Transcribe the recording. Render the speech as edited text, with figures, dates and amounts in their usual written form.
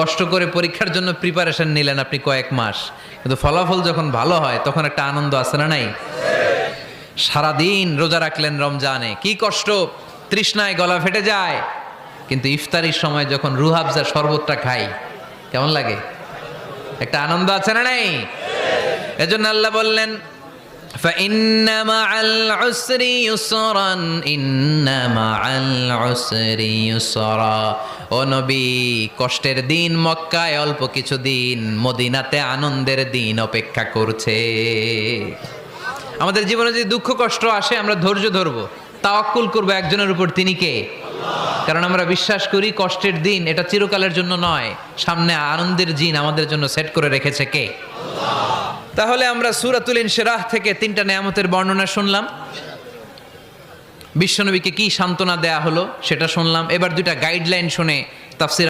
কষ্ট করে পরীক্ষার জন্য প্রিপারেশন নিলেন আপনি কয়েক মাস, কিন্তু ফলাফল যখন ভালো হয় তখন একটা আনন্দ আছে না নাই? সারাদিন রোজা রাখলেন রমজানে, কি কষ্ট, তৃষ্ণায় গলা ফেটে যায়, কিন্তু ইফতারির সময় যখন রুহাবজা শরবতটা খাই কেমন লাগে? একটা আনন্দ আছে না নাই? এজন্য আল্লাহ বললেন فإن مع العسر يسرا إن مع العسر يسرا। ও নবী, কষ্টের দিন মক্কায় অল্প কিছু দিন, মদিনাতে আনন্দের দিন অপেক্ষা করছে। আমাদের জীবনে যদি দুঃখ কষ্ট আসে আমরা ধৈর্য ধরবো, তাওয়াক্কুল করবো একজনের উপর, তিনি কে? কারণ আমরা বিশ্বাস করি কষ্টের দিন এটা চিরকালের জন্য নয়, সামনে আনন্দের দিন আমাদের জন্য সেট করে রেখেছে কে? তাহলে আমরা সূরাতুল ইনশিরাহ থেকে 3টা নেয়ামতের বর্ণনা শুনলাম, বিশ্বনবীকে কি সান্ত্বনা দেয়া হলো সেটা শুনলাম। এবার 2টা গাইডলাইন শুনে তাফসীর